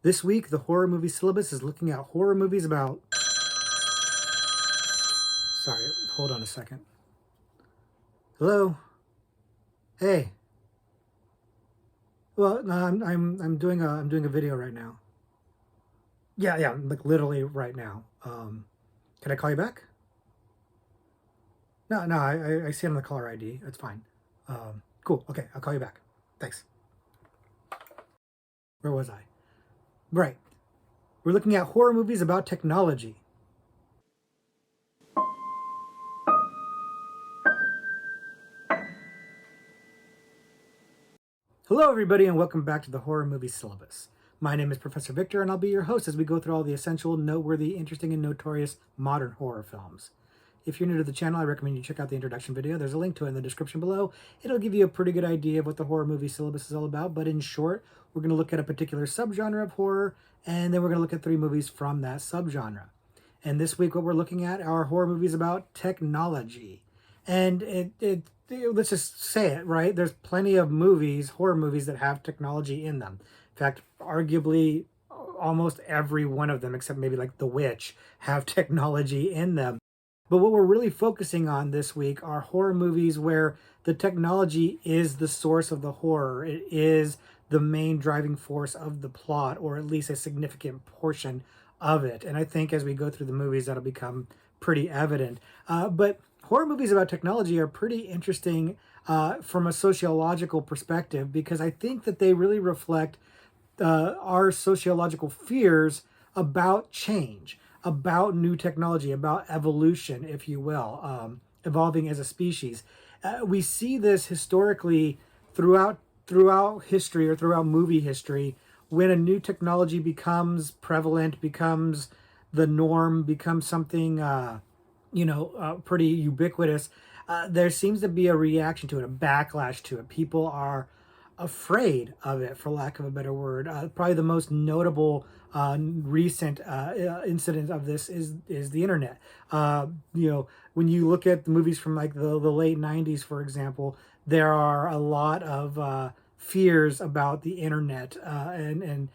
This week, the horror movie syllabus is looking at horror movies about. Sorry, hold on a second. Hello. Hey. Well, no, I'm doing a video right now. Yeah, like literally right now. Can I call you back? No, I see it on the caller ID. It's fine. Cool. Okay, I'll call you back. Thanks. Where was I? Right. We're looking at horror movies about technology. Hello, everybody, and welcome back to the Horror Movie Syllabus. My name is Professor Victor, and I'll be your host as we go through all the essential, noteworthy, interesting, and notorious modern horror films. If you're new to the channel, I recommend you check out the introduction video. There's a link to it in the description below. It'll give you a pretty good idea of what the horror movie syllabus is all about, but in short, we're going to look at a particular subgenre of horror, and then we're going to look at 3 movies from that subgenre. And this week, what we're looking at are horror movies about technology. And let's just say it, right? There's plenty of movies, horror movies, that have technology in them. In fact, arguably almost every one of them, except maybe like The Witch, have technology in them. But what we're really focusing on this week are horror movies where the technology is the source of the horror. It is the main driving force of the plot, or at least a significant portion of it. And I think as we go through the movies, that'll become pretty evident. But horror movies about technology are pretty interesting from a sociological perspective, because I think that they really reflect our sociological fears about change, about new technology, about evolution, if you will, evolving as a species. We see this historically throughout history, or throughout movie history, when a new technology becomes prevalent, becomes the norm, becomes something pretty ubiquitous. There seems to be a reaction to it, a backlash to it. People are afraid of it, for lack of a better word. Probably the most notable recent incident of this is the internet. When you look at the movies from like the late '90s, for example, there are a lot of fears about the internet, and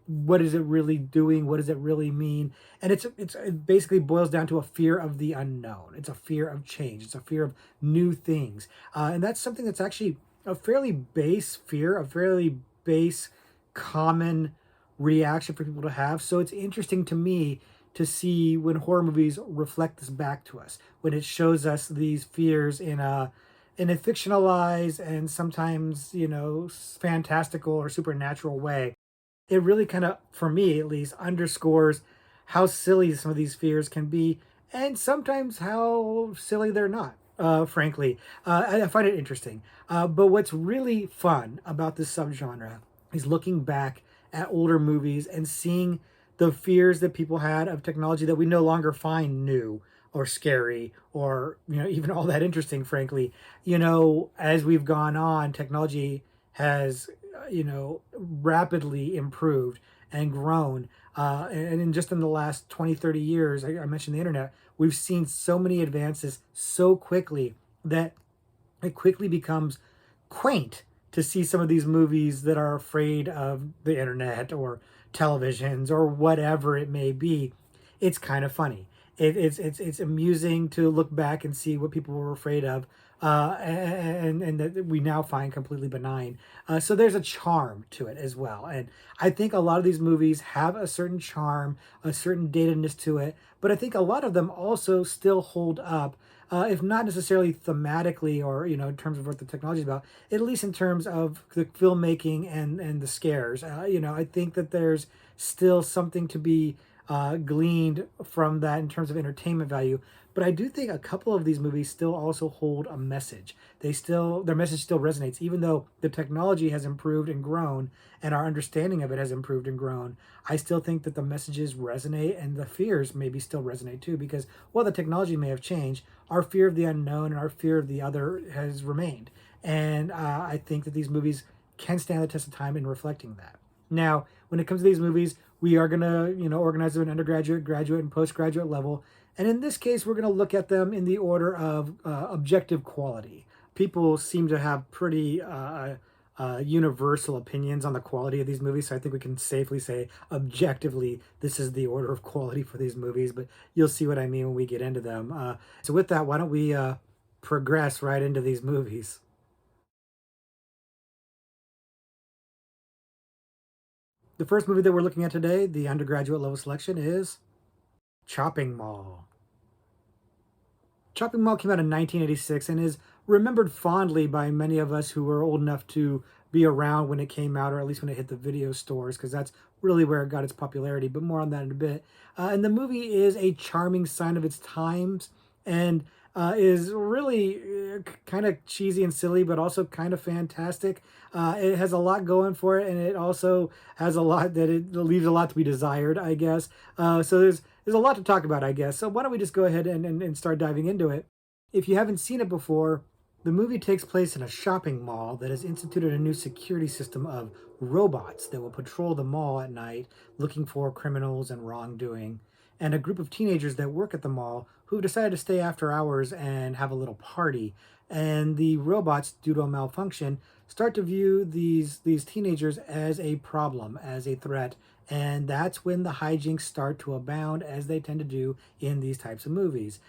what is it really doing? What does it really mean? And it basically boils down to a fear of the unknown. It's a fear of change. It's a fear of new things, and that's something that's actually a fairly base fear, a fairly base common reaction for people to have. So it's interesting to me to see when horror movies reflect this back to us, when it shows us these fears in a fictionalized and sometimes fantastical or supernatural way. It really kind of, for me at least, underscores how silly some of these fears can be, and sometimes how silly they're not. Frankly, I find it interesting. But what's really fun about this subgenre is looking back at older movies and seeing the fears that people had of technology that we no longer find new or scary, or even all that interesting. Frankly, as we've gone on, technology has rapidly improved and grown, and just in the last 20, 30 years, I mentioned the internet, we've seen so many advances so quickly that it quickly becomes quaint to see some of these movies that are afraid of the internet or televisions or whatever it may be. It's kind of funny. It's amusing to look back and see what people were afraid of, and that we now find completely benign. So there's a charm to it as well, and I think a lot of these movies have a certain charm, a certain datedness to it, but I think a lot of them also still hold up. If not necessarily thematically, or in terms of what the technology is about, at least in terms of the filmmaking and the scares. I think that there's still something to be gleaned from that in terms of entertainment value. But I do think a couple of these movies still also hold a message. Their message still resonates, even though the technology has improved and grown, and our understanding of it has improved and grown. I still think that the messages resonate, and the fears maybe still resonate too, because while the technology may have changed, our fear of the unknown and our fear of the other has remained. And I think that these movies can stand the test of time in reflecting that. Now, when it comes to these movies, we are going to, organize them in undergraduate, graduate, and postgraduate level. And in this case, we're going to look at them in the order of objective quality. People seem to have pretty universal opinions on the quality of these movies. So I think we can safely say, objectively, this is the order of quality for these movies. But you'll see what I mean when we get into them. So with that, why don't we progress right into these movies? The first movie that we're looking at today, the undergraduate level selection, is Chopping Mall. Chopping Mall came out in 1986 and is remembered fondly by many of us who were old enough to be around when it came out, or at least when it hit the video stores, because that's really where it got its popularity. But more on that in a bit. And the movie is a charming sign of its times and is really kind of cheesy and silly, but also kind of fantastic. It has a lot going for it, and it also has a lot that it leaves a lot to be desired, I guess. So there's a lot to talk about, I guess. So why don't we just go ahead and start diving into it? If you haven't seen it before, the movie takes place in a shopping mall that has instituted a new security system of robots that will patrol the mall at night looking for criminals and wrongdoing, and a group of teenagers that work at the mall who decided to stay after hours and have a little party. And the robots, due to a malfunction, start to view these teenagers as a problem, as a threat, and that's when the hijinks start to abound, as they tend to do in these types of movies.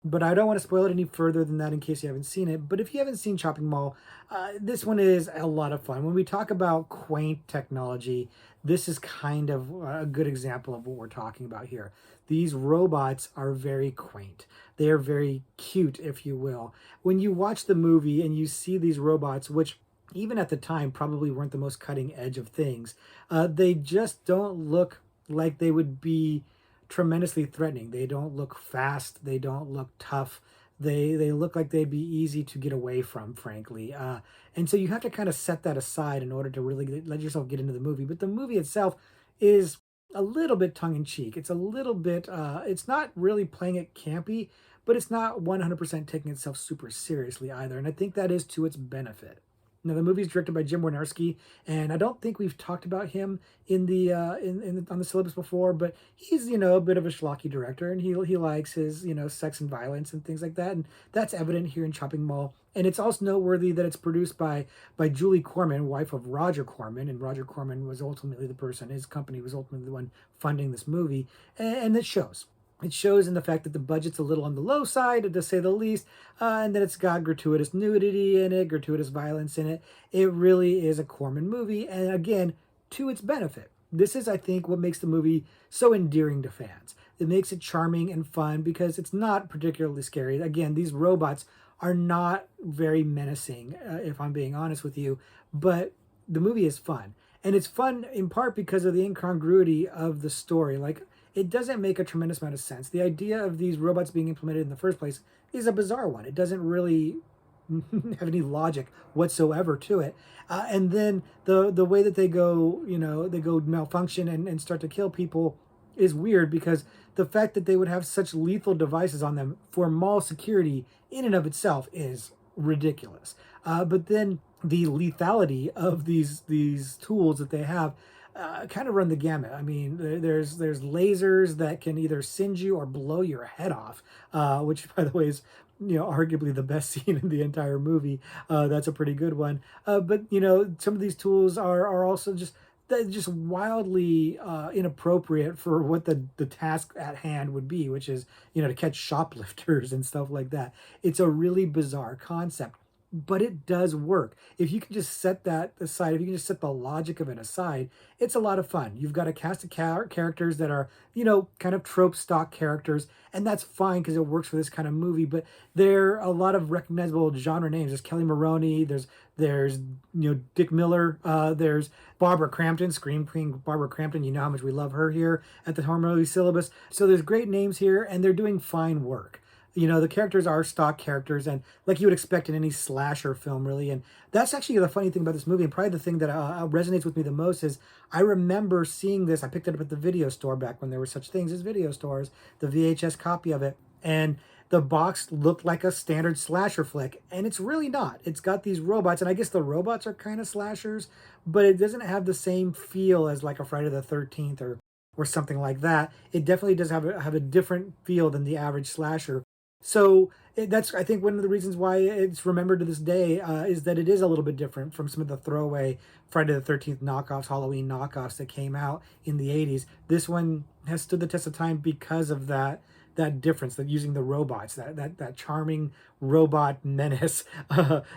But I don't want to spoil it any further than that in case you haven't seen it. But if you haven't seen Chopping Mall, this one is a lot of fun. When we talk about quaint technology, this is kind of a good example of what we're talking about here. These robots are very quaint. They are very cute, if you will. When you watch the movie and you see these robots, which even at the time probably weren't the most cutting edge of things, they just don't look like they would be tremendously threatening. They don't look fast. They don't look tough. They look like they'd be easy to get away from, frankly. And so you have to kind of set that aside in order to really let yourself get into the movie. But the movie itself is a little bit tongue in cheek. It's a little bit. It's not really playing it campy, but it's not 100% taking itself super seriously either. And I think that is to its benefit. Now, the movie is directed by Jim Wynorski, and I don't think we've talked about him in the on the syllabus before, but he's a bit of a schlocky director, and he likes his sex and violence and things like that, and that's evident here in Chopping Mall. And it's also noteworthy that it's produced by Julie Corman, wife of Roger Corman, and Roger Corman was ultimately the person, his company was ultimately the one funding this movie, and it shows. It shows in the fact that the budget's a little on the low side, to say the least, and that it's got gratuitous nudity in it, gratuitous violence in it. It really is a Corman movie, and again, to its benefit. This is, I think, what makes the movie so endearing to fans. It makes it charming and fun because it's not particularly scary. Again, these robots are not very menacing, if I'm being honest with you, but the movie is fun. And it's fun in part because of the incongruity of the story. Like, it doesn't make a tremendous amount of sense. The idea of these robots being implemented in the first place is a bizarre one. It doesn't really have any logic whatsoever to it. And then the way that they go, they go malfunction and start to kill people is weird because the fact that they would have such lethal devices on them for mall security in and of itself is ridiculous. But then the lethality of these tools that they have kind of run the gamut. I mean, there's lasers that can either singe you or blow your head off, which, by the way, is arguably the best scene in the entire movie. That's a pretty good one. But some of these tools are also just wildly inappropriate for what the task at hand would be, which is to catch shoplifters and stuff like that. It's a really bizarre concept, but it does work. If you can just set that aside, if you can just set the logic of it aside, it's a lot of fun. You've got a cast of characters that are, kind of trope stock characters, and that's fine because it works for this kind of movie. But there are a lot of recognizable genre names. There's Kelly Maroney. There's Dick Miller. There's Barbara Crampton, Scream Queen Barbara Crampton. You know how much we love her here at the Horror Movie Syllabus. So there's great names here, and they're doing fine work. The characters are stock characters, and like you would expect in any slasher film, really. And that's actually the funny thing about this movie, and probably the thing that resonates with me the most is I remember seeing this. I picked it up at the video store back when there were such things as video stores, the VHS copy of it, and the box looked like a standard slasher flick, and it's really not. It's got these robots, and I guess the robots are kind of slashers, but it doesn't have the same feel as like a Friday the 13th or something like that. It definitely does have a different feel than the average slasher. So that's, I think, one of the reasons why it's remembered to this day, is that it is a little bit different from some of the throwaway Friday the 13th knockoffs, Halloween knockoffs that came out in the 80s. This one has stood the test of time because of that difference, that using the robots, that charming robot menace,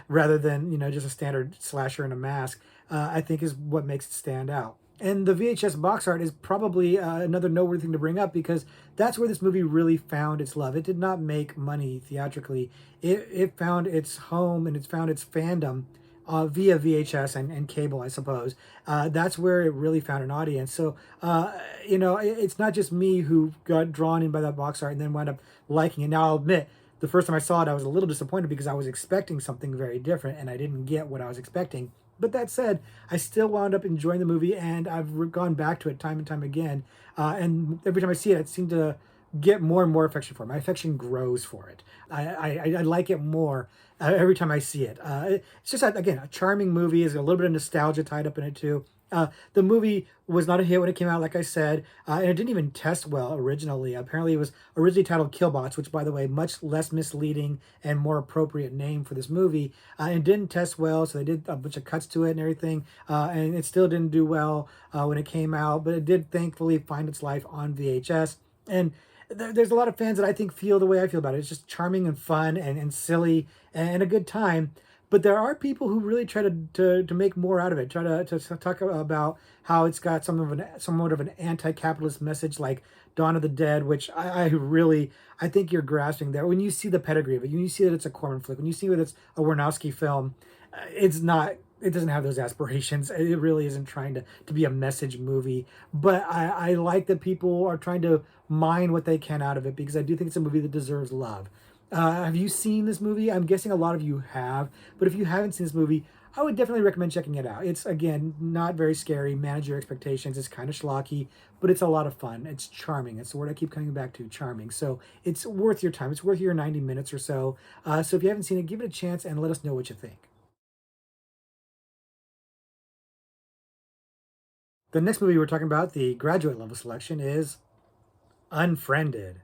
rather than just a standard slasher in a mask, I think is what makes it stand out. And the VHS box art is probably another noteworthy thing to bring up, because that's where this movie really found its love. It did not make money theatrically. It found its home and it found its fandom via VHS and cable, I suppose. That's where it really found an audience. So, it's not just me who got drawn in by that box art and then wound up liking it. Now, I'll admit, the first time I saw it, I was a little disappointed because I was expecting something very different and I didn't get what I was expecting. But that said, I still wound up enjoying the movie, and I've gone back to it time and time again. And every time I see it, I seem to get more and more affection for it. My affection grows for it. I like it more every time I see it. It's just, again, a charming movie. There's a little bit of nostalgia tied up in it too. The movie was not a hit when it came out, like I said, and it didn't even test well originally. Apparently, it was originally titled Killbots, which, by the way, much less misleading and more appropriate name for this movie. And it didn't test well, so they did a bunch of cuts to it and everything, and it still didn't do well when it came out. But it did thankfully find its life on VHS, and there's a lot of fans that I think feel the way I feel about it. It's just charming and fun and silly and a good time. But there are people who really try to make more out of it, try to talk about how it's got somewhat of an anti-capitalist message, like Dawn of the Dead, which I really, I think you're grasping there. When you see the pedigree of it, when you see that it's a Corman flick, when you see that it's a Warnowski film, it's not, it doesn't have those aspirations. It really isn't trying to be a message movie. But I like that people are trying to mine what they can out of it, because I do think it's a movie that deserves love. Have you seen this movie? I'm guessing a lot of you have, but if you haven't seen this movie, I would definitely recommend checking it out. It's, again, not very scary. Manage your expectations. It's kind of schlocky, but it's a lot of fun. It's charming. It's the word I keep coming back to, charming. So it's worth your time. It's worth your 90 minutes or so. So if you haven't seen it, give it a chance and let us know what you think. The next movie we're talking about, the graduate level selection, is Unfriended.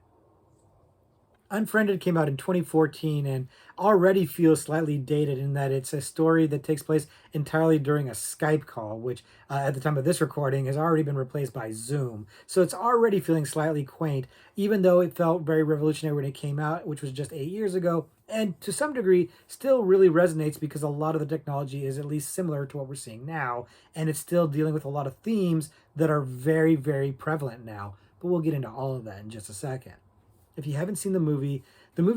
Unfriended came out in 2014 and already feels slightly dated in that it's a story that takes place entirely during a Skype call, which at the time of this recording has already been replaced by Zoom. So it's already feeling slightly quaint, even though it felt very revolutionary when it came out, which was just 8 years ago. And to some degree, still really resonates because a lot of the technology is at least similar to what we're seeing now. And it's still dealing with a lot of themes that are very, very prevalent now. But we'll get into all of that in just a second. If you haven't seen the movie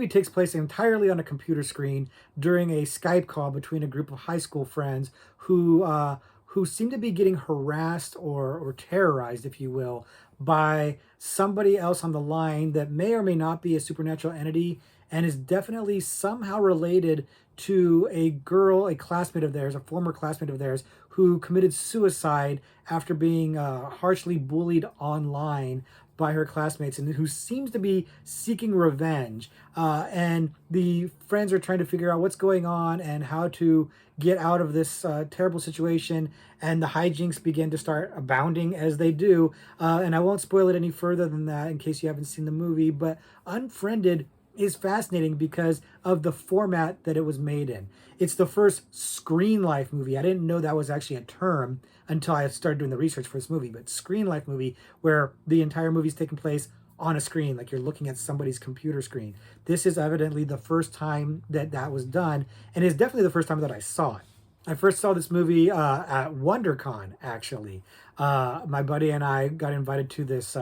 takes place entirely on a computer screen during a Skype call between a group of high school friends who seem to be getting harassed or terrorized, if you will, by somebody else on the line that may or may not be a supernatural entity and is definitely somehow related to a girl, a classmate of theirs, a former classmate of theirs, who committed suicide after being harshly bullied online by her classmates, and who seems to be seeking revenge. And the friends are trying to figure out what's going on and how to get out of this terrible situation. And the hijinks begin to start abounding as they do. And I won't spoil it any further than that in case you haven't seen the movie. But Unfriended is fascinating because of the format that it was made in. It's the first screen life movie. I didn't know that was actually a term until I started doing the research for this movie, but screen life movie, where the entire movie is taking place on a screen, like you're looking at somebody's computer screen. This is evidently the first time that that was done, and it's definitely the first time that I saw it. I first saw this movie at WonderCon, actually. My buddy and I got invited to this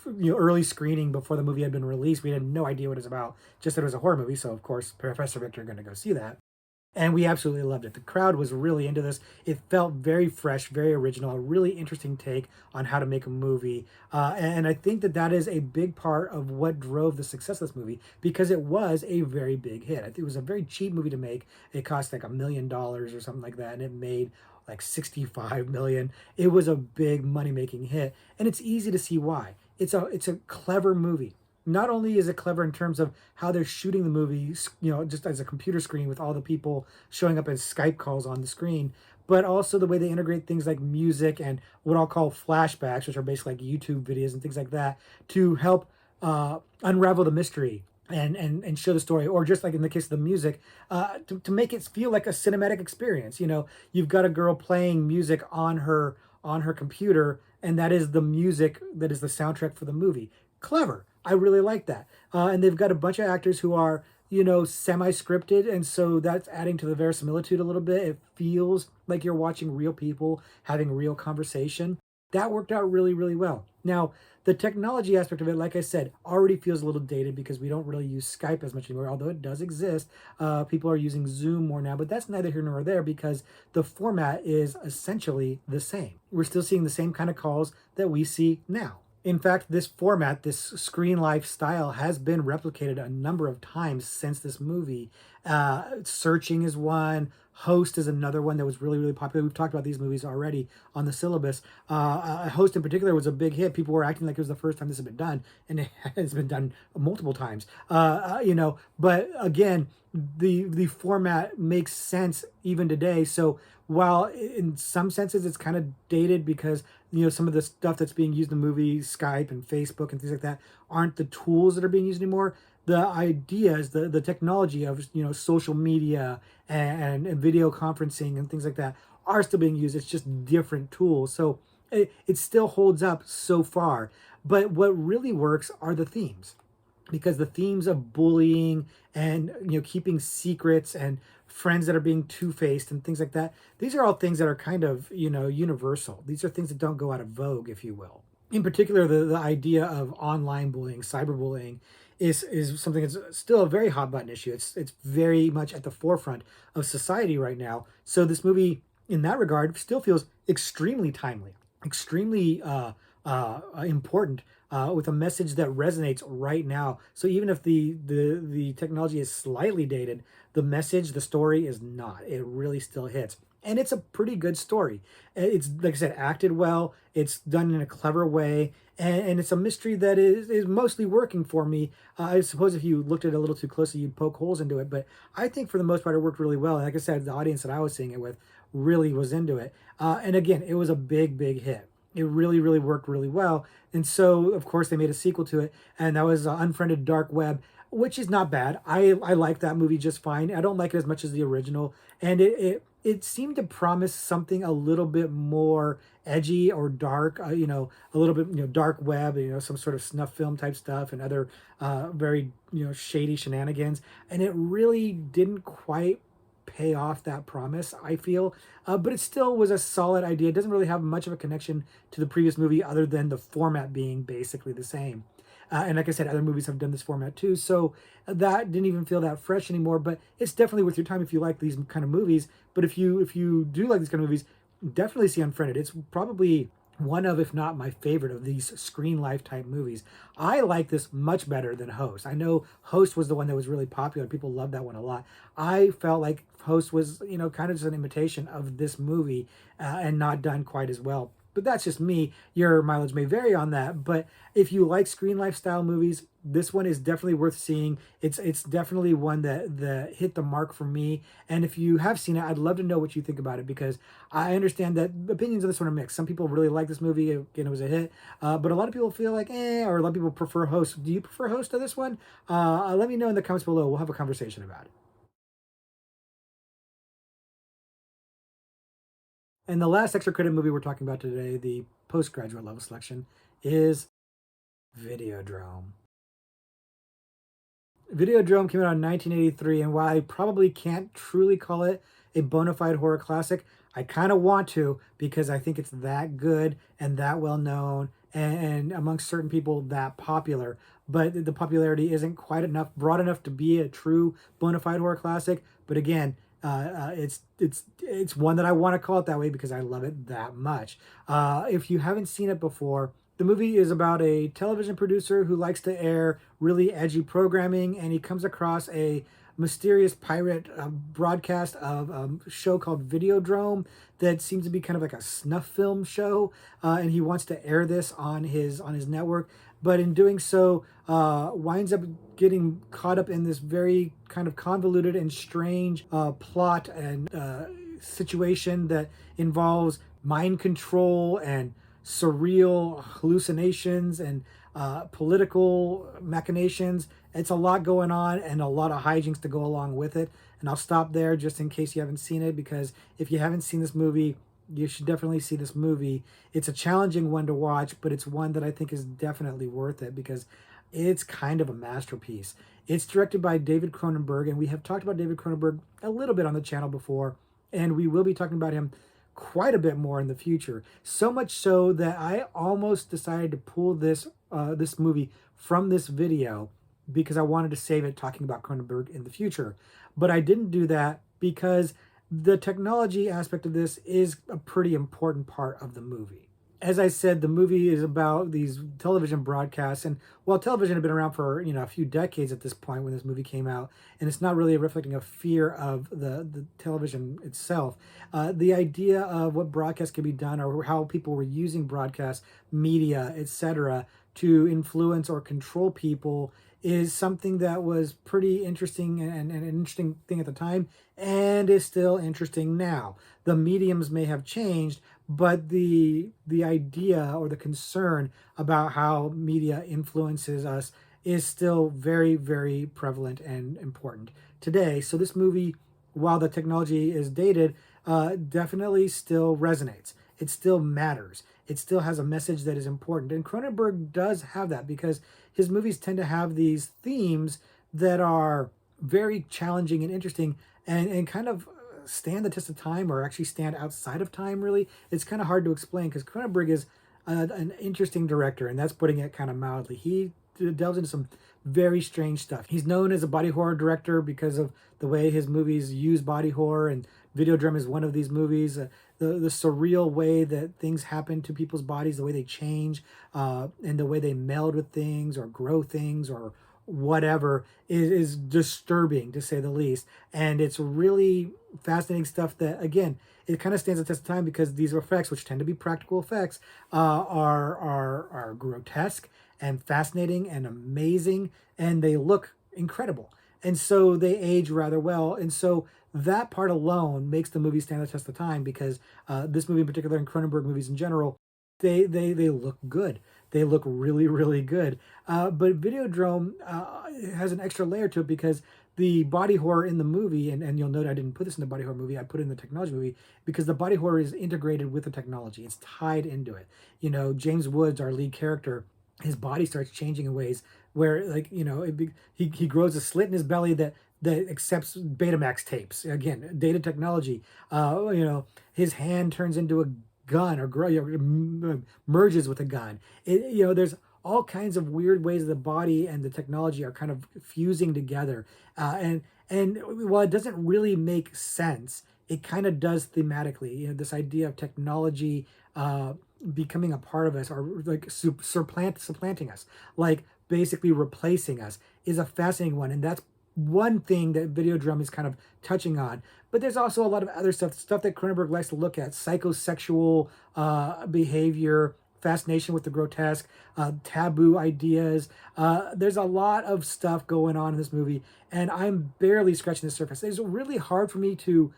early screening before the movie had been released. We had no idea what it was about, just that it was a horror movie. So, of course, Professor Victor going to go see that. And we absolutely loved it. The crowd was really into this. It felt very fresh, very original, a really interesting take on how to make a movie. And I think that that is a big part of what drove the success of this movie, because it was a very big hit. I think it was a very cheap movie to make. It cost like $1 million or something like that, and it made like 65 million. It was a big money-making hit, and it's easy to see why. It's a clever movie. Not only is it clever in terms of how they're shooting the movie, just as a computer screen with all the people showing up as Skype calls on the screen, but also the way they integrate things like music and what I'll call flashbacks, which are basically like YouTube videos and things like that, to help unravel the mystery and show the story, or just like in the case of the music, to make it feel like a cinematic experience. You know, you've got a girl playing music on her computer, and that is the music that is the soundtrack for the movie. Clever. I really like that. And they've got a bunch of actors who are, you know, semi-scripted, and so that's adding to the verisimilitude a little bit. It feels like you're watching real people having real conversation. That worked out really, really well. Now, the technology aspect of it, like I said, already feels a little dated because we don't really use Skype as much anymore, although it does exist. People are using Zoom more now, but that's neither here nor there because the format is essentially the same. We're still seeing the same kind of calls that we see now. In fact, this format, this screen life style, has been replicated a number of times since this movie. Searching is one. Host is another one that was really, really popular. We've talked about these movies already on the syllabus. Host in particular was a big hit. People were acting like it was the first time this had been done, and it has been done multiple times. You know, but again, the format makes sense even today. So while in some senses it's kind of dated because you know some of the stuff that's being used in the movie, Skype and Facebook and things like that, aren't the tools that are being used anymore. The ideas, the technology of you know social media and video conferencing and things like that are still being used. It's just different tools. So it still holds up so far. But what really works are the themes, because the themes of bullying and you know keeping secrets and friends that are being two-faced and things like that, these are all things that are kind of you know universal. These are things that don't go out of vogue, if you will. In particular, the idea of online bullying, cyberbullying, is something that's still a very hot button issue. It's very much at the forefront of society right now. So this movie, in that regard, still feels extremely timely, extremely important, with a message that resonates right now. So even if the technology is slightly dated, the message, the story is not. It really still hits. And it's a pretty good story. It's like I said, acted well. It's done in a clever way, and it's a mystery that is mostly working for me. I suppose if you looked at it a little too closely, you'd poke holes into it. But I think for the most part, it worked really well. And like I said, the audience that I was seeing it with really was into it. And again, it was a big, big hit. It really, really worked really well. And so, of course, they made a sequel to it, and that was Unfriended Dark Web, which is not bad. I like that movie just fine. I don't like it as much as the original, and it seemed to promise something a little bit more edgy or dark. You know, a little bit you know dark web. You know, some sort of snuff film type stuff and other very you know shady shenanigans. And it really didn't quite pay off that promise, I feel. But it still was a solid idea. It doesn't really have much of a connection to the previous movie other than the format being basically the same. And like I said, other movies have done this format too. So that didn't even feel that fresh anymore. But it's definitely worth your time if you like these kind of movies. But if you do like these kind of movies, definitely see Unfriended. It's probably one of, if not my favorite of these screen life type movies. I like this much better than Host. I know Host was the one that was really popular. People loved that one a lot. I felt like Host was, you know, kind of just an imitation of this movie, and not done quite as well. But that's just me. Your mileage may vary on that. But if you like screen lifestyle movies, this one is definitely worth seeing. It's definitely one that hit the mark for me. And if you have seen it, I'd love to know what you think about it, because I understand that opinions of this one are mixed. Some people really like this movie. Again, it was a hit. But a lot of people feel like, or a lot of people prefer Host. Do you prefer Host to this one? Let me know in the comments below. We'll have a conversation about it. And the last extra credit movie we're talking about today, the postgraduate level selection, is Videodrome. Videodrome came out in 1983, and while I probably can't truly call it a bona fide horror classic, I kind of want to, because I think it's that good and that well known, and amongst certain people that popular. But the popularity isn't quite enough, broad enough to be a true bona fide horror classic. But again, it's one that I want to call it that way because I love it that much. If you haven't seen it before, the movie is about a television producer who likes to air really edgy programming, and he comes across a mysterious pirate broadcast of a show called Videodrome that seems to be kind of like a snuff film show, and he wants to air this on his network. But in doing so, winds up getting caught up in this very kind of convoluted and strange plot and situation that involves mind control and surreal hallucinations and political machinations. It's a lot going on and a lot of hijinks to go along with it. And I'll stop there just in case you haven't seen it, because if you haven't seen this movie, you should definitely see this movie. It's a challenging one to watch, but it's one that I think is definitely worth it because it's kind of a masterpiece. It's directed by David Cronenberg, and we have talked about David Cronenberg a little bit on the channel before, and we will be talking about him quite a bit more in the future. So much so that I almost decided to pull this movie from this video because I wanted to save it talking about Cronenberg in the future. But I didn't do that because the technology aspect of this is a pretty important part of the movie. As I said, the movie is about these television broadcasts, and while television had been around for a few decades at this point when this movie came out, and it's not really reflecting a fear of the television itself, the idea of what broadcast could be done or how people were using broadcast media, etc., to influence or control people is something that was pretty interesting and an interesting thing at the time, and is still interesting now. The mediums may have changed, but the idea or the concern about how media influences us is still very, very prevalent and important today. So this movie, while the technology is dated, definitely still resonates. It still matters. It still has a message that is important. And Cronenberg does have that because his movies tend to have these themes that are very challenging and interesting, and kind of stand the test of time, or actually stand outside of time, really. It's kind of hard to explain because Cronenberg is an interesting director, and that's putting it kind of mildly. He delves into some very strange stuff. He's known as a body horror director because of the way his movies use body horror, and Videodrome is one of these movies. The surreal way that things happen to people's bodies, the way they change, and the way they meld with things or grow things or whatever is disturbing, to say the least. And it's really fascinating stuff that, again, it kind of stands the test of time because these effects, which tend to be practical effects, are grotesque and fascinating and amazing, and they look incredible. And so they age rather well. And so that part alone makes the movie stand the test of time because this movie in particular, and Cronenberg movies in general, they look good. They look really, really good. But Videodrome has an extra layer to it because the body horror in the movie, and you'll note I didn't put this in the body horror movie, I put it in the technology movie because the body horror is integrated with the technology. It's tied into it. James Woods, our lead character, his body starts changing in ways where, like, he grows a slit in his belly that accepts Betamax tapes. Again, data technology. His hand turns into a gun or merges with a gun. There's all kinds of weird ways the body and the technology are kind of fusing together. And while it doesn't really make sense, it kind of does thematically. This idea of technology becoming a part of us, or like supplanting us, like basically replacing us, is a fascinating one. And that's one thing that Videodrome is kind of touching on. But there's also a lot of other stuff that Cronenberg likes to look at: psychosexual behavior, fascination with the grotesque, taboo ideas. There's a lot of stuff going on in this movie, and I'm barely scratching the surface. It's really hard for me to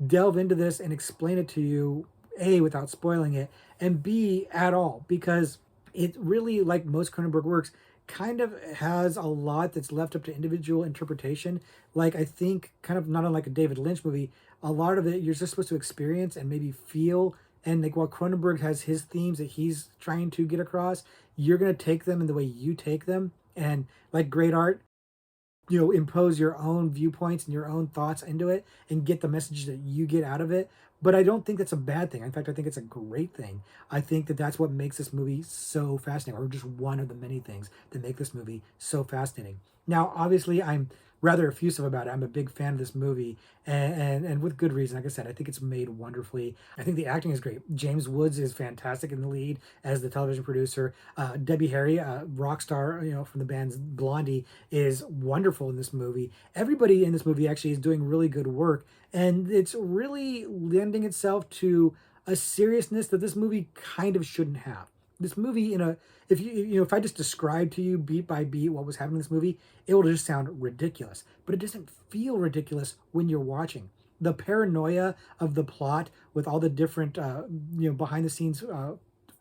delve into this and explain it to you, A, without spoiling it, and B, at all, because it really, like most Cronenberg works, kind of has a lot that's left up to individual interpretation. Like, I think, kind of not unlike a David Lynch movie, a lot of it you're just supposed to experience and maybe feel. And like, while Cronenberg has his themes that he's trying to get across, you're going to take them in the way you take them. And like great art, impose your own viewpoints and your own thoughts into it and get the message that you get out of it. But I don't think that's a bad thing. In fact, I think it's a great thing. I think that that's what makes this movie so fascinating, or just one of the many things that make this movie so fascinating. Now, obviously, I'm rather effusive about it. I'm a big fan of this movie, and with good reason. Like I said, I think it's made wonderfully. I think the acting is great. James Woods is fantastic in the lead as the television producer. Debbie Harry, rock star, from the band's Blondie, is wonderful in this movie. Everybody in this movie actually is doing really good work, and it's really lending itself to a seriousness that this movie kind of shouldn't have. This movie, if I just describe to you beat by beat what was happening in this movie, it will just sound ridiculous. But it doesn't feel ridiculous when you're watching. The paranoia of the plot with all the different, behind the scenes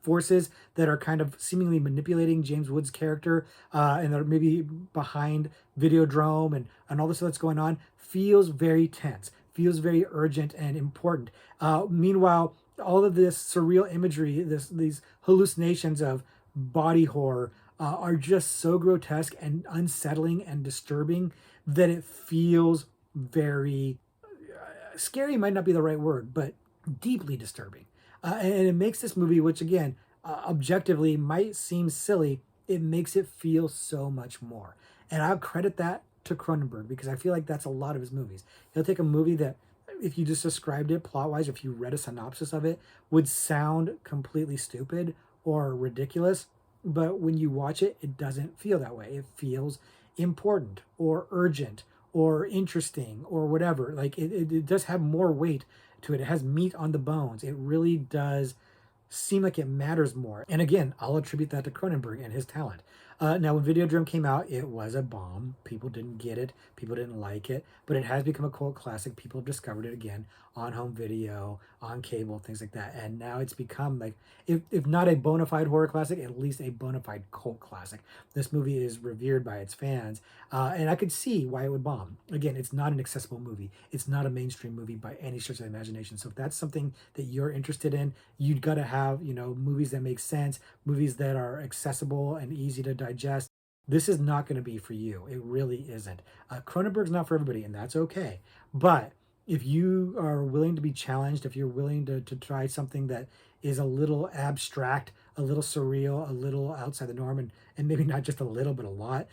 forces that are kind of seemingly manipulating James Woods' character, and they're maybe behind Videodrome and all this stuff that's going on, feels very tense, feels very urgent and important. Meanwhile, all of this surreal imagery, these hallucinations of body horror, are just so grotesque and unsettling and disturbing that it feels very scary. Might not be the right word, but deeply disturbing. And it makes this movie, which again, objectively might seem silly, it makes it feel so much more. And I'll credit that to Cronenberg because I feel like that's a lot of his movies. He'll take a movie that, if you just described it plot wise, if you read a synopsis of it, would sound completely stupid or ridiculous. But when you watch it, it doesn't feel that way. It feels important or urgent or interesting or whatever. Like it does have more weight to it. It has meat on the bones. It really does seem like it matters more. And again, I'll attribute that to Cronenberg and his talent. Now, when Videodrome came out, it was a bomb. People didn't get it. People didn't like it. But it has become a cult classic. People have discovered it again on home video, on cable, things like that. And now it's become like, if not a bona fide horror classic, at least a bona fide cult classic. This movie is revered by its fans. And I could see why it would bomb. Again, it's not an accessible movie. It's not a mainstream movie by any stretch of the imagination. So if that's something that you're interested in, you've got to have, movies that make sense, movies that are accessible and easy to digest. This is not going to be for you. It really isn't. Cronenberg's not for everybody, and that's okay. But if you are willing to be challenged, if you're willing to try something that is a little abstract, a little surreal, a little outside the norm, and maybe not just a little, but a lot,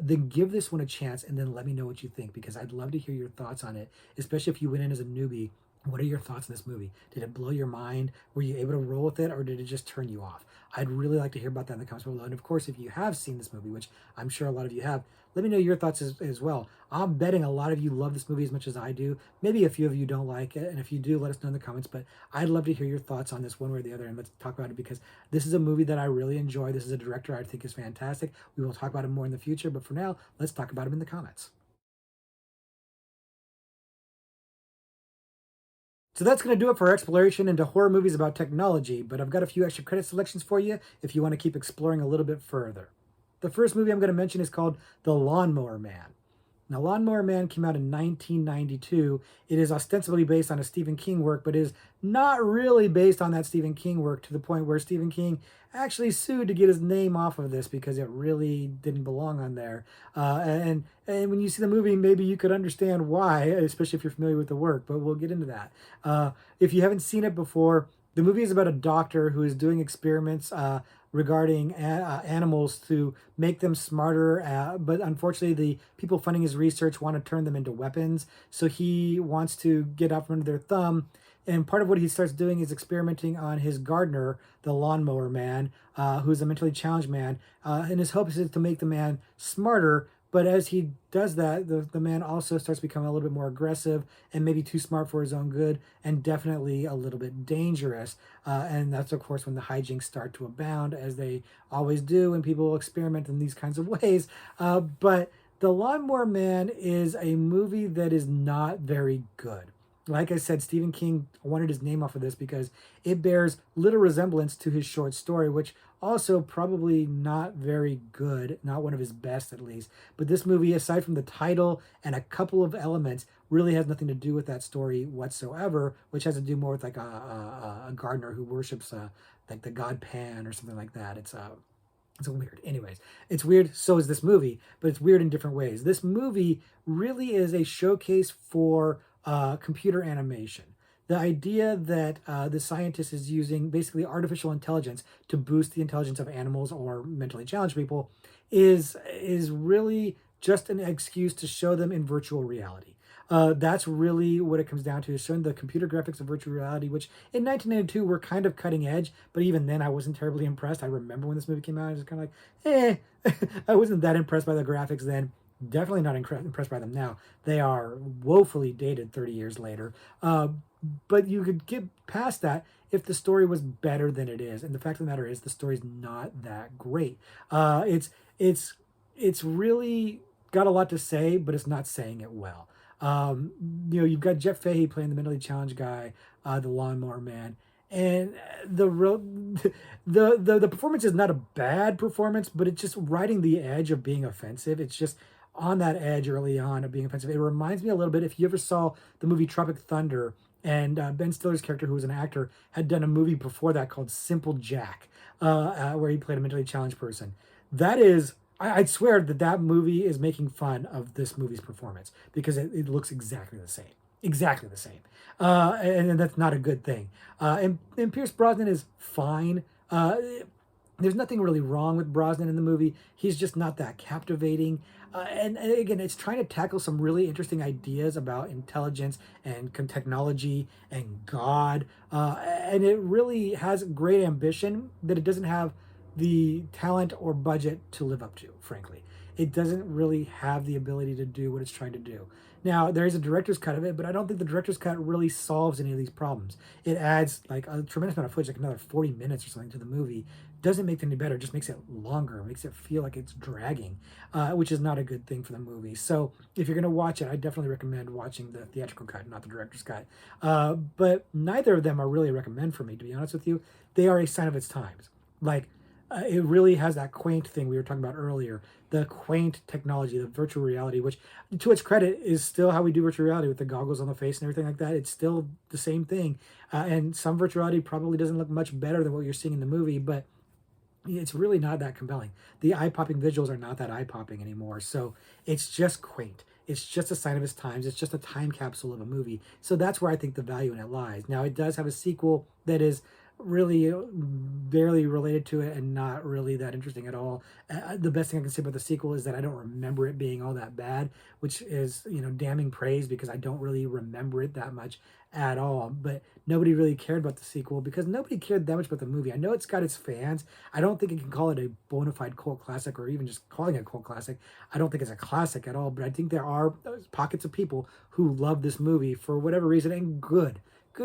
then give this one a chance and then let me know what you think, because I'd love to hear your thoughts on it, especially if you went in as a newbie. What are your thoughts on this movie? Did it blow your mind? Were you able to roll with it, or did it just turn you off? I'd really like to hear about that in the comments below. And of course, if you have seen this movie, which I'm sure a lot of you have, let me know your thoughts as well. I'm betting a lot of you love this movie as much as I do. Maybe a few of you don't like it. And if you do, let us know in the comments. But I'd love to hear your thoughts on this one way or the other. And let's talk about it, because this is a movie that I really enjoy. This is a director I think is fantastic. We will talk about him more in the future. But for now, let's talk about him in the comments. So that's going to do it for our exploration into horror movies about technology, but I've got a few extra credit selections for you if you want to keep exploring a little bit further. The first movie I'm going to mention is called The Lawnmower Man. Now, Lawnmower Man came out in 1992. It is ostensibly based on a Stephen King work, but is not really based on that Stephen King work, to the point where Stephen King actually sued to get his name off of this because it really didn't belong on there. And when you see the movie, maybe you could understand why, especially if you're familiar with the work, but we'll get into that. If you haven't seen it before, the movie is about a doctor who is doing experiments regarding animals to make them smarter, but unfortunately the people funding his research want to turn them into weapons, so he wants to get out from under their thumb. And part of what he starts doing is experimenting on his gardener, the lawnmower man, who's a mentally challenged man, and his hope is to make the man smarter. But as he does that, the man also starts becoming a little bit more aggressive and maybe too smart for his own good, and definitely a little bit dangerous. And that's, of course, when the hijinks start to abound, as they always do when people experiment in these kinds of ways. But The Lawnmower Man is a movie that is not very good. Like I said, Stephen King wanted his name off of this because it bears little resemblance to his short story, which also probably not very good, not one of his best at least. But this movie, aside from the title and a couple of elements, really has nothing to do with that story whatsoever, which has to do more with like a gardener who worships like the god Pan or something like that. It's weird. Anyways, it's weird. So is this movie, but it's weird in different ways. This movie really is a showcase for computer animation. The idea that the scientist is using basically artificial intelligence to boost the intelligence of animals or mentally challenged people is really just an excuse to show them in virtual reality. That's really what it comes down to, is showing the computer graphics of virtual reality, which in 1992 were kind of cutting edge, but even then I wasn't terribly impressed. I remember when this movie came out, I was kind of like, I wasn't that impressed by the graphics then. Definitely not impressed by them now. They are woefully dated 30 years later. But you could get past that if the story was better than it is. And the fact of the matter is, the story's not that great. It's really got a lot to say, but it's not saying it well. You've got Jeff Fahey playing the mentally challenged guy, the lawnmower man, and the real the performance is not a bad performance, but it's just riding the edge of being offensive. It's just on that edge early on of being offensive. It reminds me a little bit, if you ever saw the movie Tropic Thunder, and Ben Stiller's character, who was an actor, had done a movie before that called Simple Jack, where he played a mentally challenged person. That is, I'd swear that that movie is making fun of this movie's performance, because it looks exactly the same. Exactly the same. And that's not a good thing. And Pierce Brosnan is fine. There's nothing really wrong with Brosnan in the movie. He's just not that captivating. And again, it's trying to tackle some really interesting ideas about intelligence and technology and God. And it really has great ambition that it doesn't have the talent or budget to live up to, frankly. It doesn't really have the ability to do what it's trying to do. Now, there is a director's cut of it, but I don't think the director's cut really solves any of these problems. It adds like a tremendous amount of footage, like another 40 minutes or something to the movie. Doesn't make it any better, just makes it longer, makes it feel like it's dragging, which is not a good thing for the movie. So if you're going to watch it, I definitely recommend watching the theatrical cut, not the director's cut. But neither of them are really a recommend for me, to be honest with you. They are a sign of its times. Like, it really has that quaint thing we were talking about earlier, the quaint technology, the virtual reality, which to its credit is still how we do virtual reality with the goggles on the face and everything like that. It's still the same thing. And some virtual reality probably doesn't look much better than what you're seeing in the movie, but it's really not that compelling. The eye-popping visuals are not that eye-popping anymore. So it's just quaint. It's just a sign of its times. It's just a time capsule of a movie. So that's where I think the value in it lies. Now, it does have a sequel that is really barely related to it and not really that interesting at all. The best thing I can say about the sequel is that I don't remember it being all that bad, which is, damning praise, because I don't really remember it that much at all. But nobody really cared about the sequel because nobody cared that much about the movie. I know it's got its fans. I don't think it can call it a bona fide cult classic, or even just calling it a cult classic. I don't think it's a classic at all, but I think there are pockets of people who love this movie for whatever reason, and good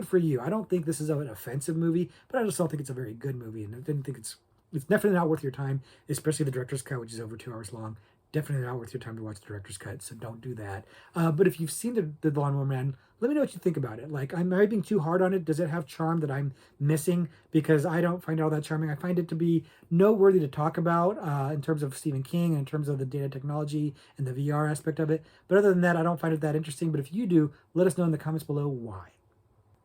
for you. I don't think this is an offensive movie, but I just don't think it's a very good movie, and I didn't think it's definitely not worth your time, especially the director's cut, which is over 2 hours long. Definitely not worth your time to watch the director's cut, so don't do that. But if you've seen the Lawnmower Man, let me know what you think about it. Like, am I being too hard on it? Does it have charm that I'm missing? Because I don't find it all that charming. I find it to be noteworthy to talk about in terms of Stephen King and in terms of the data technology and the VR aspect of it. But other than that, I don't find it that interesting. But if you do, let us know in the comments below why.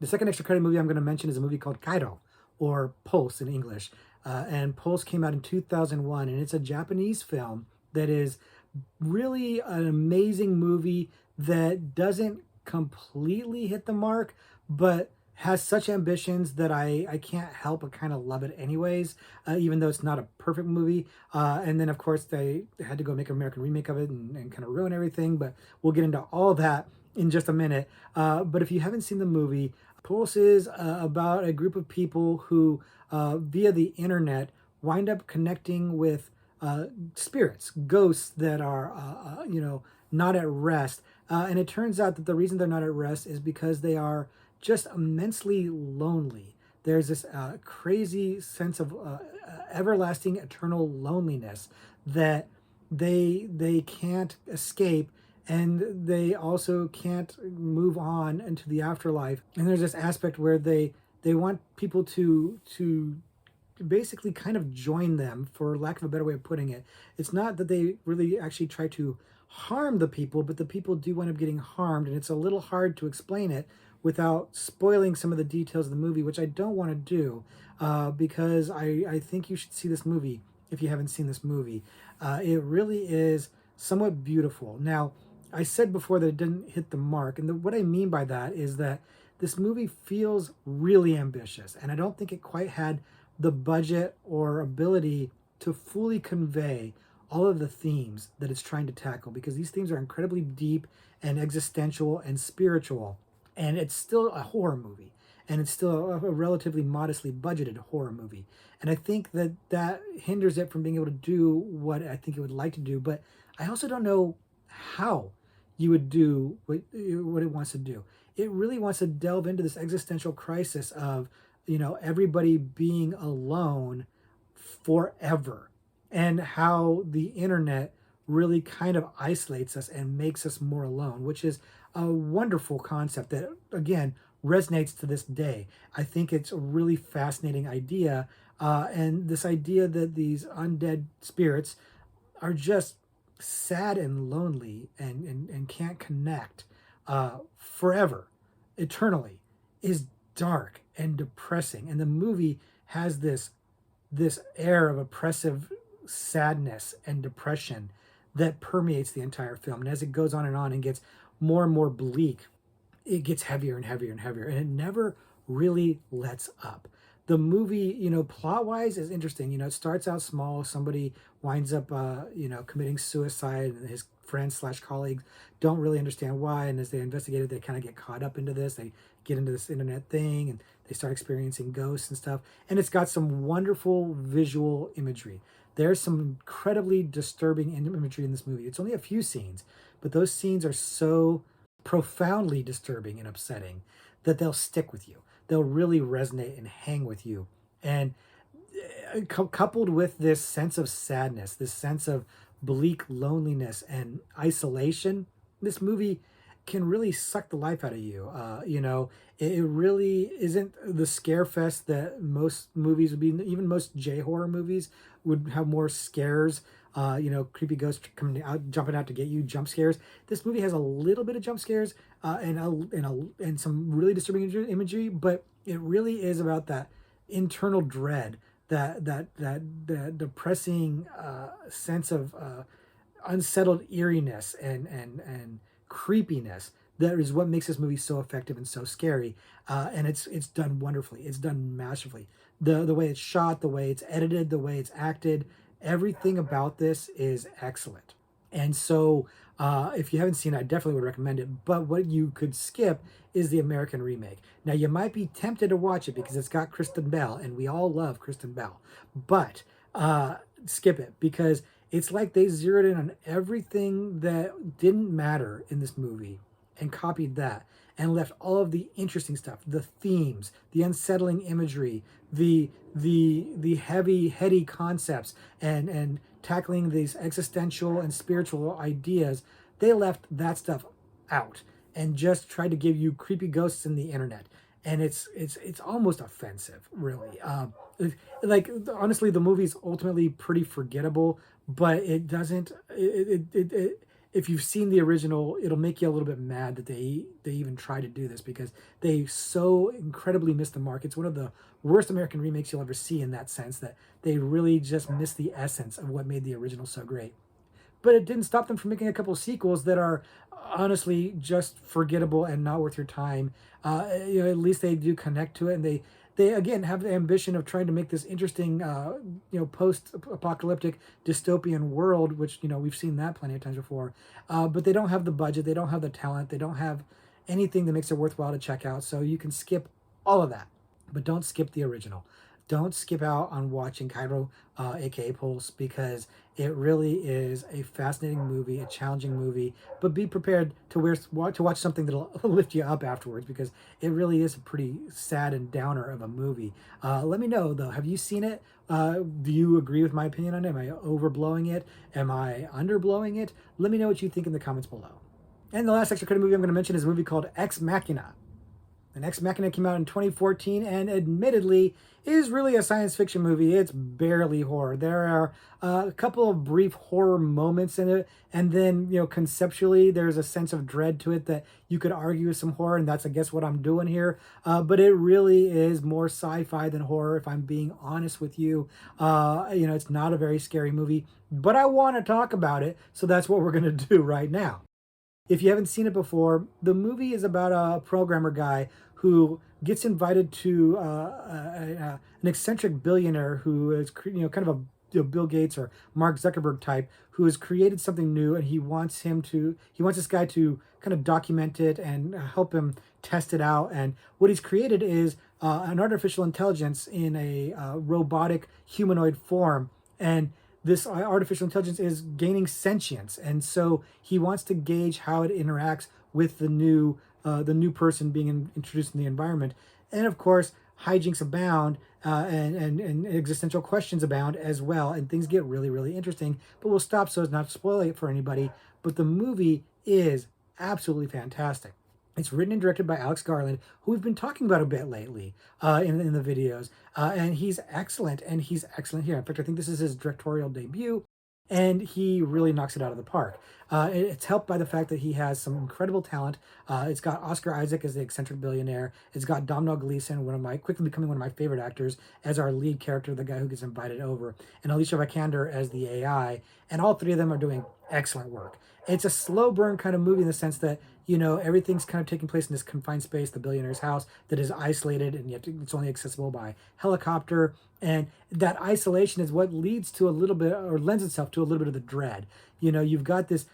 The second extra credit movie I'm going to mention is a movie called Kairo, or Pulse in English. And Pulse came out in 2001, and it's a Japanese film that is really an amazing movie that doesn't completely hit the mark, but has such ambitions that I can't help but kind of love it anyways, even though it's not a perfect movie. And then, of course, they had to go make an American remake of it and kind of ruin everything, but we'll get into all that in just a minute. But if you haven't seen the movie, Pulse is about a group of people who, via the internet, wind up connecting with spirits, ghosts that are, not at rest. And it turns out that the reason they're not at rest is because they are just immensely lonely. There's this crazy sense of everlasting, eternal loneliness that they can't escape, and they also can't move on into the afterlife. And there's this aspect where they want people to basically kind of join them, for lack of a better way of putting it. It's not that they really actually try to harm the people, but the people do wind up getting harmed, and it's a little hard to explain it without spoiling some of the details of the movie, which I don't want to do, because I think you should see this movie if you haven't seen this movie. It really is somewhat beautiful. Now, I said before that it didn't hit the mark, and what I mean by that is that this movie feels really ambitious, and I don't think it quite had the budget or ability to fully convey all of the themes that it's trying to tackle, because these themes are incredibly deep and existential and spiritual, and it's still a horror movie, and it's still a relatively modestly budgeted horror movie. And I think that hinders it from being able to do what I think it would like to do, but I also don't know how you would do what it wants to do. It really wants to delve into this existential crisis of, everybody being alone forever, and how the internet really kind of isolates us and makes us more alone, which is a wonderful concept that, again, resonates to this day. I think it's a really fascinating idea, and this idea that these undead spirits are just sad and lonely and can't connect forever, eternally, is dark and depressing. And the movie has this air of oppressive sadness and depression that permeates the entire film. And as it goes on and gets more and more bleak, it gets heavier and heavier and heavier, and it never really lets up. The movie, plot wise is interesting. It starts out small. Somebody winds up, committing suicide, and his friends slash colleagues don't really understand why. And as they investigate it, they kind of get caught up into this. They get into this internet thing, and they start experiencing ghosts and stuff. And it's got some wonderful visual imagery. There's some incredibly disturbing imagery in this movie. It's only a few scenes, but those scenes are so profoundly disturbing and upsetting that they'll stick with you. They'll really resonate and hang with you. And coupled with this sense of sadness, this sense of bleak loneliness and isolation, this movie can really suck the life out of you. It really isn't the scare fest that most movies would be. Even most J horror movies would have more scares. Creepy ghosts coming out, jumping out to get you, jump scares. This movie has a little bit of jump scares and some really disturbing imagery, but it really is about that internal dread, that depressing sense of unsettled eeriness and creepiness that is what makes this movie so effective and so scary. And it's done wonderfully. It's done masterfully. The way it's shot, the way it's edited, the way it's acted, everything about this is excellent. And so, if you haven't seen it, I definitely would recommend it. But what you could skip is the American remake. Now, you might be tempted to watch it because it's got Kristen Bell, and we all love Kristen Bell. But skip it, because it's like they zeroed in on everything that didn't matter in this movie and copied that and left all of the interesting stuff, the themes, the unsettling imagery, the heavy, heady concepts, and tackling these existential and spiritual ideas. They left that stuff out and just tried to give you creepy ghosts in the internet. And it's almost offensive, really. Like, honestly, the movie's ultimately pretty forgettable, but it doesn't. If you've seen the original, it'll make you a little bit mad that they even try to do this, because they so incredibly missed the mark. It's one of the worst American remakes you'll ever see, in that sense that they really just missed the essence of what made the original so great. But it didn't stop them from making a couple of sequels that are honestly just forgettable and not worth your time. At least they do connect to it, and they again have the ambition of trying to make this interesting, post-apocalyptic dystopian world, which we've seen that plenty of times before. But they don't have the budget, they don't have the talent, they don't have anything that makes it worthwhile to check out. So you can skip all of that, but don't skip the original. Don't skip out on watching Cairo, aka Pulse, because it really is a fascinating movie, a challenging movie. But be prepared to watch something that'll lift you up afterwards, because it really is a pretty sad and downer of a movie. Let me know though. Have you seen it? Do you agree with my opinion on it? Am I overblowing it? Am I underblowing it? Let me know what you think in the comments below. And the last extra credit movie I'm going to mention is a movie called Ex Machina. And Ex Machina came out in 2014, and admittedly is really a science fiction movie. It's barely horror. There are a couple of brief horror moments in it, and then conceptually there's a sense of dread to it that you could argue is some horror, and that's, I guess, what I'm doing here. But it really is more sci-fi than horror, if I'm being honest with you. It's not a very scary movie, but I want to talk about it, so that's what we're going to do right now. If you haven't seen it before, the movie is about a programmer guy who gets invited to an eccentric billionaire who is, kind of a Bill Gates or Mark Zuckerberg type, who has created something new, and he wants this guy to kind of document it and help him test it out. And what he's created is an artificial intelligence in a robotic humanoid form, and this artificial intelligence is gaining sentience, and so he wants to gauge how it interacts with the new person being introduced in the environment. And of course, hijinks abound, and existential questions abound as well, and things get really, really interesting. But we'll stop so as not to spoil it for anybody. But the movie is absolutely fantastic. It's written and directed by Alex Garland, who we've been talking about a bit lately in the videos, and he's excellent, and he's excellent here. In fact, I think this is his directorial debut, and he really knocks it out of the park. It's helped by the fact that he has some incredible talent. It's got Oscar Isaac as the eccentric billionaire. It's got Domhnall Gleeson, quickly becoming one of my favorite actors, as our lead character, the guy who gets invited over, and Alicia Vikander as the AI. And all three of them are doing excellent work. It's a slow burn kind of movie in the sense that everything's kind of taking place in this confined space, the billionaire's house that is isolated, and yet it's only accessible by helicopter. And that isolation is what leads to a little bit, or lends itself to a little bit of the dread. You've got this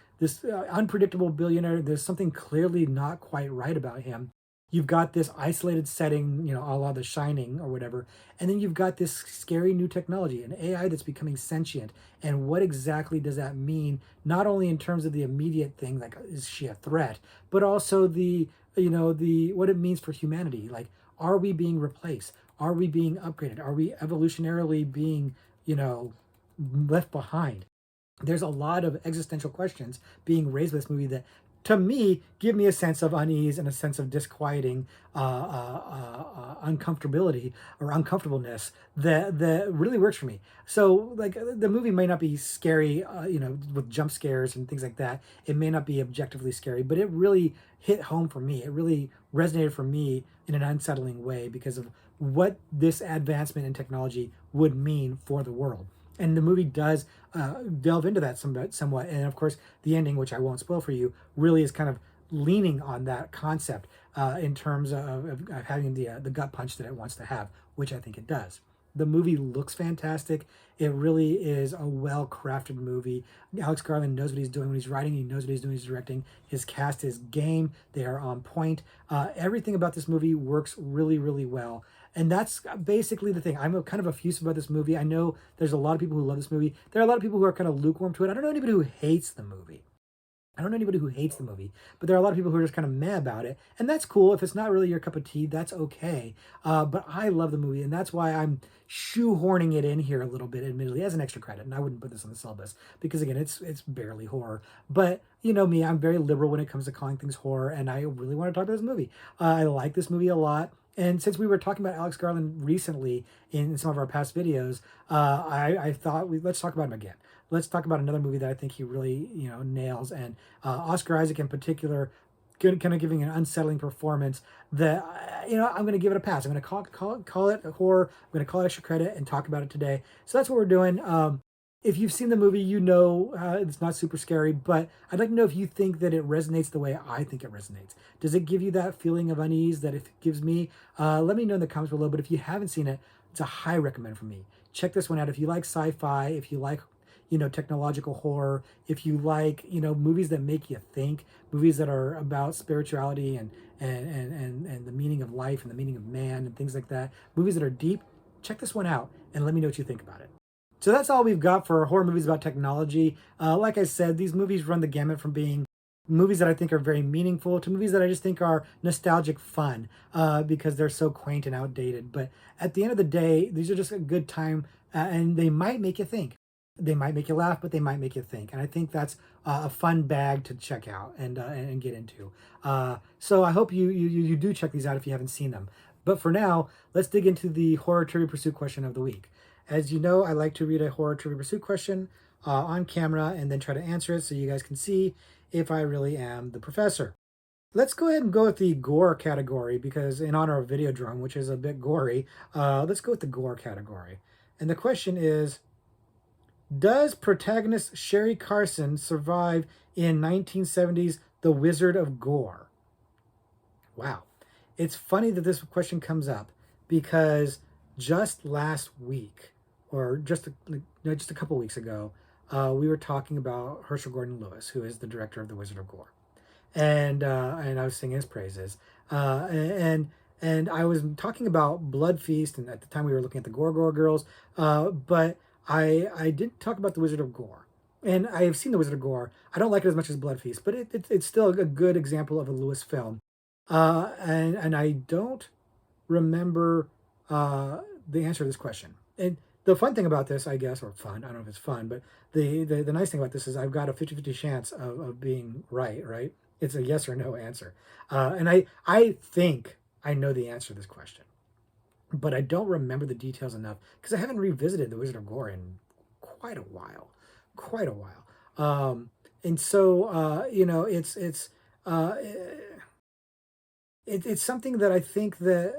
unpredictable billionaire. There's something clearly not quite right about him. You've got this isolated setting, a la The Shining or whatever, and then you've got this scary new technology, an AI that's becoming sentient. And what exactly does that mean? Not only in terms of the immediate thing, like is she a threat, but also the what it means for humanity. Like, are we being replaced? Are we being upgraded? Are we evolutionarily being, left behind? There's a lot of existential questions being raised with this movie that, to me, give me a sense of unease and a sense of disquieting uncomfortability or uncomfortableness that really works for me. So, like, the movie may not be scary, with jump scares and things like that. It may not be objectively scary, but it really hit home for me. It really resonated for me in an unsettling way because of what this advancement in technology would mean for the world. And the movie does delve into that somewhat. And of course, the ending, which I won't spoil for you, really is kind of leaning on that concept in terms of having the gut punch that it wants to have, which I think it does. The movie looks fantastic. It really is a well-crafted movie. Alex Garland knows what he's doing when he's writing. He knows what he's doing when he's directing. His cast is game. They are on point. Everything about this movie works really, really well. And that's basically the thing. I'm kind of effusive about this movie. I know there's a lot of people who love this movie. There are a lot of people who are kind of lukewarm to it. I don't know anybody who hates the movie. I don't know anybody who hates the movie, but there are a lot of people who are just kind of meh about it. And that's cool. If it's not really your cup of tea, that's okay. But I love the movie, and that's why I'm shoehorning it in here a little bit, admittedly, as an extra credit. And I wouldn't put this on the syllabus because, again, it's barely horror. But you know me, I'm very liberal when it comes to calling things horror, and I really want to talk about this movie. I like this movie a lot. And since we were talking about Alex Garland recently in some of our past videos, I thought let's talk about him again. Let's talk about another movie that I think he really nails, and Oscar Isaac in particular, kind of giving an unsettling performance that I'm going to give it a pass. I'm going to call it horror. I'm going to call it extra credit and talk about it today. So that's what we're doing. If you've seen the movie, it's not super scary, but I'd like to know if you think that it resonates the way I think it resonates. Does it give you that feeling of unease that it gives me? Let me know in the comments below, but if you haven't seen it, it's a high recommend for me. Check this one out. If you like sci-fi, if you like technological horror, if you like movies that make you think, movies that are about spirituality and the meaning of life and the meaning of man and things like that, movies that are deep, check this one out and let me know what you think about it. So that's all we've got for horror movies about technology. Like I said, these movies run the gamut from being movies that I think are very meaningful to movies that I just think are nostalgic fun because they're so quaint and outdated. But at the end of the day, these are just a good time and they might make you think. They might make you laugh, but they might make you think. And I think that's a fun bag to check out and get into. So I hope you do check these out if you haven't seen them. But for now, let's dig into the horror trivia pursuit question of the week. As you know, I like to read a horror trivia pursuit question on camera and then try to answer it so you guys can see if I really am the professor. Let's go ahead and go with the gore category because in honor of Videodrome, which is a bit gory, let's go with the gore category. And the question is, does protagonist Sherry Carson survive in 1970's The Wizard of Gore? Wow. It's funny that this question comes up because just last week, or just a couple weeks ago, we were talking about Herschel Gordon Lewis, who is the director of The Wizard of Gore, and I was singing his praises, and I was talking about Blood Feast, and at the time we were looking at the Gore Girls, but I didn't talk about The Wizard of Gore. And I have seen The Wizard of Gore. I don't like it as much as Blood Feast, but it's still a good example of a Lewis film. And I don't remember the answer to this question. And the fun thing about this, I guess, or fun, I don't know if it's fun, but the nice thing about this is I've got a 50-50 chance of being right? It's a yes or no answer. And I think I know the answer to this question, but I don't remember the details enough because I haven't revisited The Wizard of Gore in quite a while, quite a while. And so uh, it's something that I think that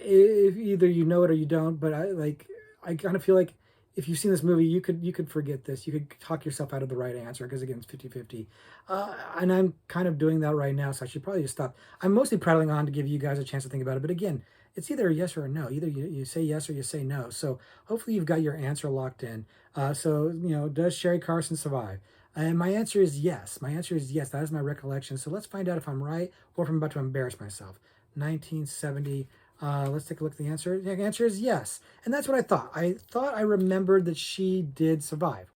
if either you know it or you don't. But I kind of feel like if you've seen this movie, you could forget this. You could talk yourself out of the right answer because again, it's 50-50. And I'm kind of doing that right now, so I should probably just stop. I'm mostly prattling on to give you guys a chance to think about it. But again, it's either a yes or a no. Either you say yes or you say no. So hopefully you've got your answer locked in. So does Sherry Carson survive? And my answer is yes. My answer is yes. That is my recollection. So let's find out if I'm right or if I'm about to embarrass myself. 1970. Let's take a look at the answer. The answer is yes. And that's what I thought. I thought I remembered that she did survive.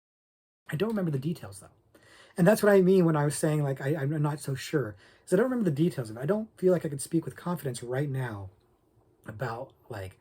I don't remember the details though. And that's what I mean when I was saying like I'm not so sure. Is I don't remember the details of it. I don't feel like I could speak with confidence right now about like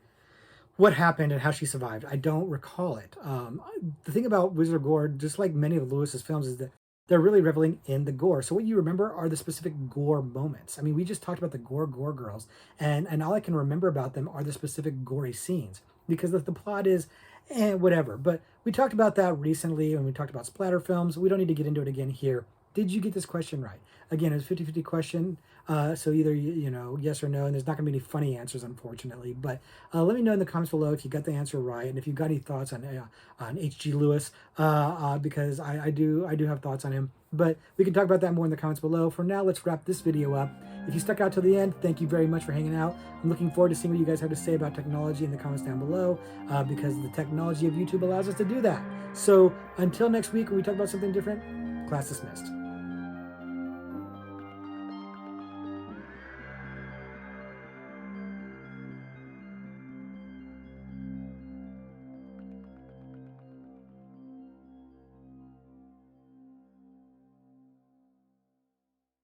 what happened and how she survived. I don't recall it. The thing about Wizard of Gore, just like many of Lewis's films, is that they're really reveling in the gore. So what you remember are the specific gore moments. I mean, we just talked about the gore girls, and all I can remember about them are the specific gory scenes because the plot is whatever. But we talked about that recently when we talked about splatter films. We don't need to get into it again here. Did you get this question right? Again, it's a 50-50 question. So either, yes or no, and there's not going to be any funny answers, unfortunately. But let me know in the comments below if you got the answer right and if you've got any thoughts on H.G. Lewis, because I do have thoughts on him. But we can talk about that more in the comments below. For now, let's wrap this video up. If you stuck out till the end, thank you very much for hanging out. I'm looking forward to seeing what you guys have to say about technology in the comments down below, because the technology of YouTube allows us to do that. So until next week when we talk about something different, class dismissed.